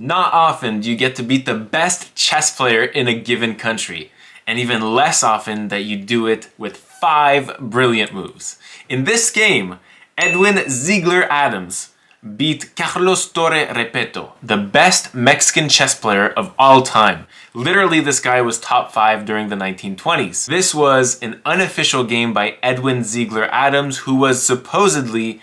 Not often do you get to beat the best chess player in a given country, and even less often that you do it with 5 brilliant moves. In this game, Edwin Ziegler Adams beat Carlos Torre Repeto, the best Mexican chess player of all time. Literally, this guy was top 5 during the 1920s. This was an unofficial game by Edwin Ziegler Adams, who was supposedly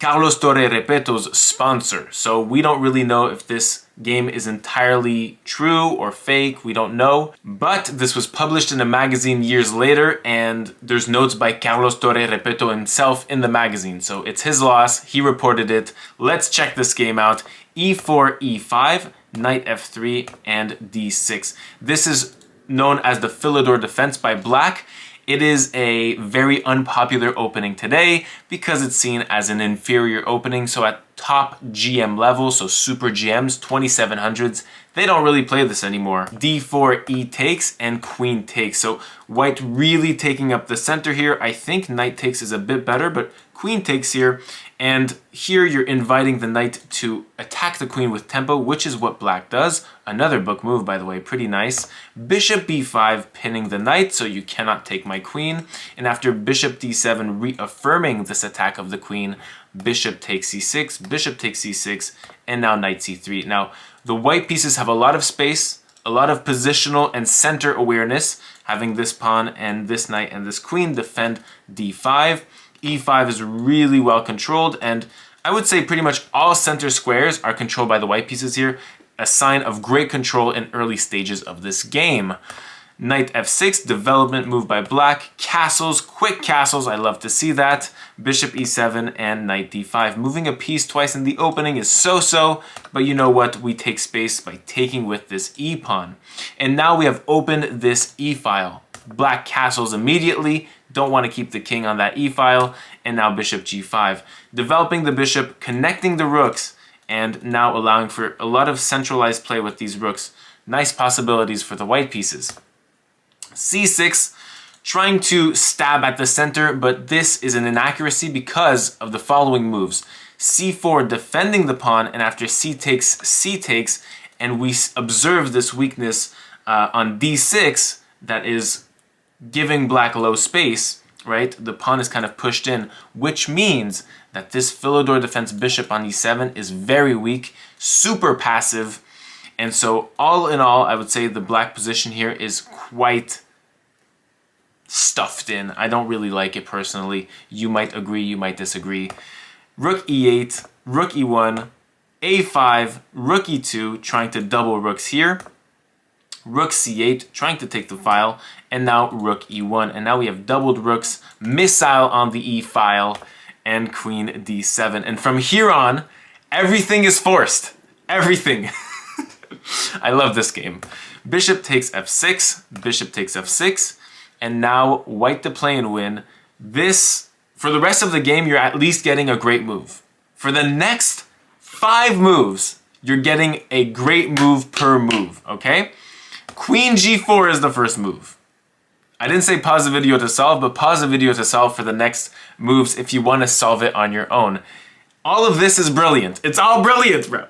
Carlos Torre Repeto's sponsor. So we don't really know if this game is entirely true or fake, we don't know. But this was published in a magazine years later, and there's notes by Carlos Torre Repeto himself in the magazine. So it's his loss, he reported it. Let's check this game out. E4, E5, knight F3, and D6. This is known as the Philidor defense by Black. It is a very unpopular opening today because it's seen as an inferior opening. So at top GM level, so super GMs, 2700s, they don't really play this anymore. D4, E takes, and queen takes. So white really taking up the center here. I think knight takes is a bit better, but queen takes here. And here you're inviting the knight to attack the queen with tempo, which is what Black does. Another book move, by the way, pretty nice. Bishop b5, pinning the knight, so you cannot take my queen. And after bishop d7, reaffirming this attack of the queen, bishop takes c6, bishop takes c6, and now knight c3. Now, the white pieces have a lot of space, a lot of positional and center awareness, having this pawn and this knight and this queen defend d5. E5 is really well controlled, and I would say pretty much all center squares are controlled by the white pieces here, a sign of great control in early stages of this game. Knight f6, development move by Black. Castles, quick castles, I love to see that. Bishop e7 and knight d5. Moving a piece twice in the opening is so-so, but you know what? We take space by taking with this e-pawn. And now we have opened this e-file. Black castles immediately, don't want to keep the king on that e-file, and now bishop g5. Developing the bishop, connecting the rooks, and now allowing for a lot of centralized play with these rooks. Nice possibilities for the white pieces. c6, trying to stab at the center, but this is an inaccuracy because of the following moves. c4, defending the pawn, and after c takes, and we observe this weakness on d6 that is giving Black low space, right? The pawn is kind of pushed in, which means that this Philidor defense bishop on e7 is very weak, super passive, and so all in all, I would say the Black position here is quite stuffed in. I don't really like it personally. You might agree, you might disagree. Rook e8, rook e1, a5, rook e2, trying to double rooks here. Rook c8, trying to take the file, and now rook e1. And now we have doubled rooks, missile on the e file, and queen d7. And from here on, everything is forced. Everything. I love this game. Bishop takes f6, bishop takes f6, and now white to play and win. This, for the rest of the game, you're at least getting a great move. For the next 5 moves, you're getting a great move per move, okay? Queen g4 is the first move. I didn't say pause the video to solve, but pause the video to solve for the next moves if you want to solve it on your own. All of this is brilliant. It's all brilliant, bro.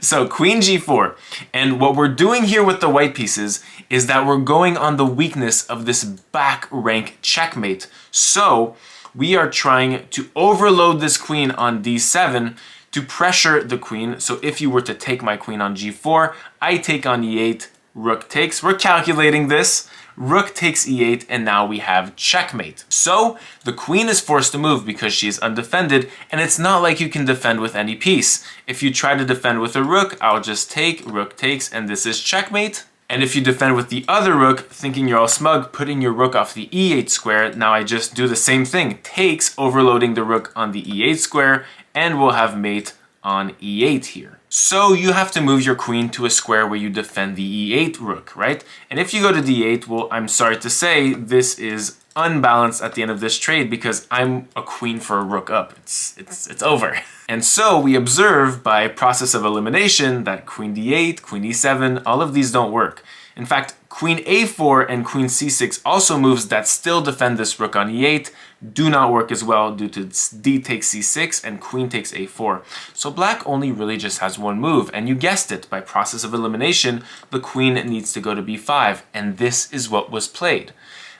So queen g4. And what we're doing here with the white pieces is that we're going on the weakness of this back rank checkmate. So we are trying to overload this queen on d7 to pressure the queen. So if you were to take my queen on g4, I take on e8, rook takes. We're calculating this. Rook takes e8, and now we have checkmate. So the queen is forced to move because she is undefended, and it's not like you can defend with any piece. If you try to defend with a rook, I'll just take, rook takes, and this is checkmate. And if you defend with the other rook, thinking you're all smug, putting your rook off the e8 square, now I just do the same thing. Takes, overloading the rook on the e8 square, and we'll have mate on e8 here. So you have to move your queen to a square where you defend the e8 rook, right? And if you go to d8, well, I'm sorry to say, this is unbalanced at the end of this trade because I'm a queen for a rook up. It's over. And so we observe by process of elimination that queen d8, queen e7, all of these don't work. In fact, queen a4 and queen c6 also moves that still defend this rook on e8, do not work as well due to d takes c6 and queen takes a4. So black only really just has one move, and you guessed it, by process of elimination, the queen needs to go to b5, and this is what was played.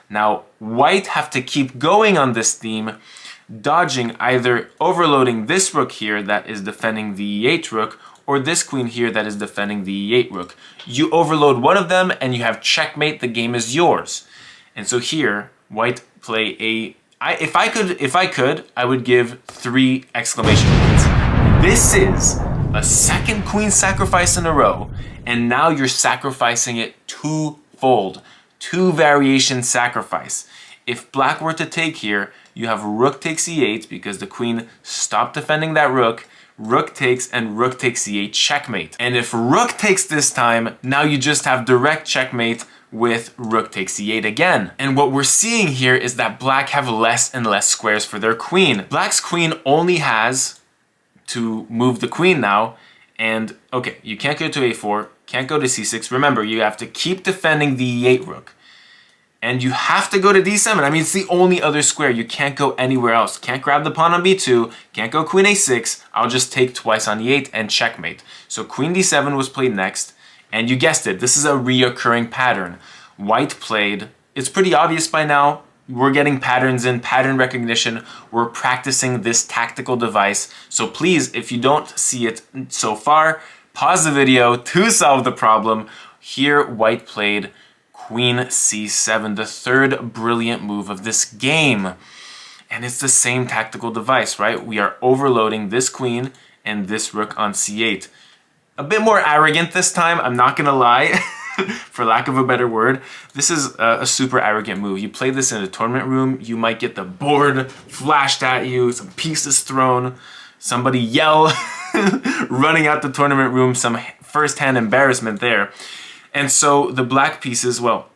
Now, white have to keep going on this theme, dodging either overloading this rook here that is defending the e8 rook, or this queen here that is defending the e8 rook. You overload one of them and you have checkmate, the game is yours. And so here, white play if I could, I would give 3 exclamation points. This is a second queen sacrifice in a row, and now you're sacrificing it twofold. 2 variation sacrifice. If black were to take here, you have rook takes e8 because the queen stopped defending that rook, rook takes, and rook takes e8 checkmate. And if rook takes this time, now you just have direct checkmate with rook takes e8 again. And what we're seeing here is that black have less and less squares for their queen. Black's queen only has to move the queen now, and okay, you can't go to a4, can't go to c6. Remember, you have to keep defending the e8 rook. And you have to go to d7. I mean, it's the only other square. You can't go anywhere else. Can't grab the pawn on b2. Can't go queen a6. I'll just take twice on e8 and checkmate. So queen d7 was played next. And you guessed it. This is a reoccurring pattern. White played. It's pretty obvious by now. We're getting patterns in, pattern recognition. We're practicing this tactical device. So please, if you don't see it so far, pause the video to solve the problem. Here, white played queen c7, the third brilliant move of this game. And it's the same tactical device, right? We are overloading this queen and this rook on c8. A bit more arrogant this time, I'm not gonna lie, for lack of a better word. This is a super arrogant move. You play this in a tournament room, you might get the board flashed at you, some pieces thrown, somebody yell, running out the tournament room, some first-hand embarrassment there. And so the black pieces, well,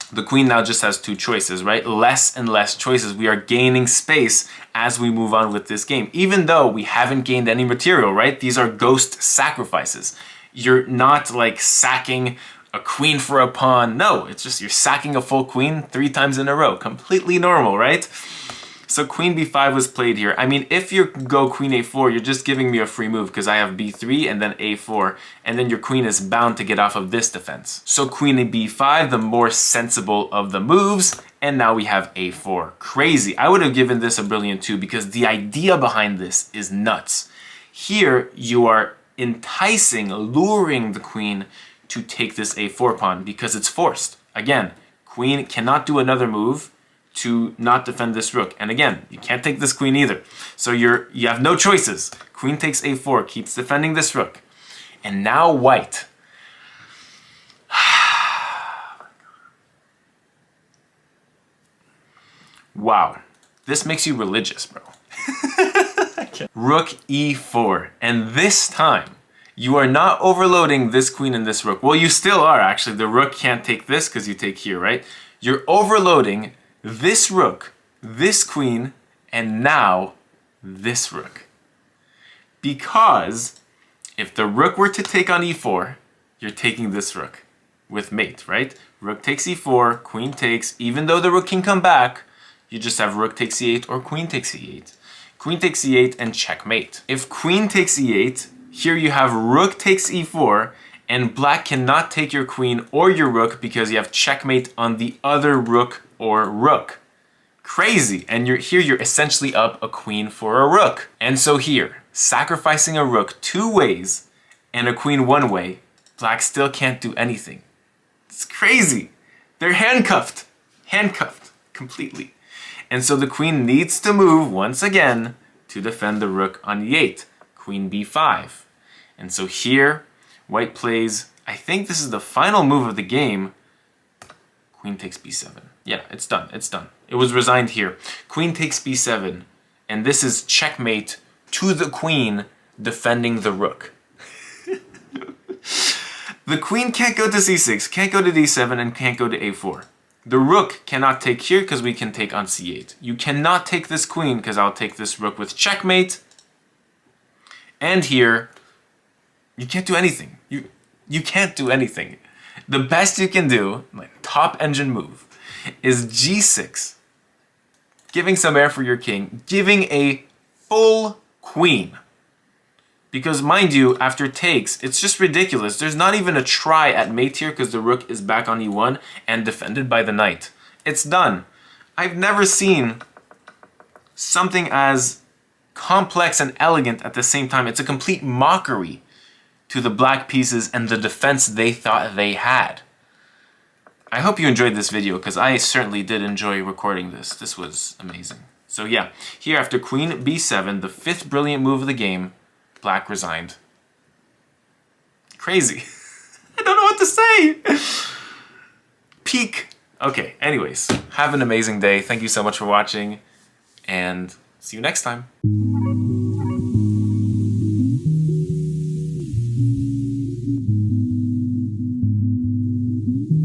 the queen now just has 2 choices, right? Less and less choices. We are gaining space as we move on with this game, even though we haven't gained any material, right? These are ghost sacrifices. You're not like sacking a queen for a pawn. No, it's just you're sacking a full queen 3 times in a row. Completely normal, right? So queen b5 was played here. I mean, if you go queen a4, you're just giving me a free move because I have b3 and then a4, and then your queen is bound to get off of this defense. So queen b5, the more sensible of the moves, and now we have a4. Crazy. I would have given this a brilliant 2 because the idea behind this is nuts. Here, you are enticing, luring the queen to take this a4 pawn because it's forced. Again, queen cannot do another move to not defend this rook. And again, you can't take this queen either. So you have no choices. Queen takes a4, keeps defending this rook. And now white. Wow. This makes you religious, bro. Rook e4. And this time, you are not overloading this queen and this rook. Well, you still are, actually. The rook can't take this because you take here, right? You're overloading this rook, this queen, and now this rook. Because if the rook were to take on e4, you're taking this rook with mate, right? Rook takes e4, queen takes, even though the rook can come back, you just have rook takes e8 or queen takes e8. Queen takes e8 and checkmate. If queen takes e8, here you have rook takes e4, and black cannot take your queen or your rook because you have checkmate on the other rook or rook. Crazy. And you're essentially up a queen for a rook. And so here, sacrificing a rook 2 ways and a queen 1 way, black still can't do anything. It's crazy. They're handcuffed. Handcuffed completely. And so the queen needs to move once again to defend the rook on e8. Queen b5. And so here, white plays, I think this is the final move of the game. Queen takes b7. Yeah, it's done. It's done. It was resigned here. Queen takes b7. And this is checkmate to the queen defending the rook. The queen can't go to c6, can't go to d7, and can't go to a4. The rook cannot take here because we can take on c8. You cannot take this queen because I'll take this rook with checkmate. And here, you can't do anything. You can't do anything. The best you can do, my top engine move, is g6. giving some air for your king, giving a full queen. Because mind you, after takes, it's just ridiculous. There's not even a try at mate here because the rook is back on e1 and defended by the knight. It's done. I've never seen something as complex and elegant at the same time. It's a complete mockery to the black pieces and the defense they thought they had. I hope you enjoyed this video because I certainly did enjoy recording this. This was amazing. So yeah, here after queen b7, the 5th brilliant move of the game, black resigned. Crazy. I don't know what to say. Peak. Okay, anyways, have an amazing day. Thank you so much for watching, and see you next time.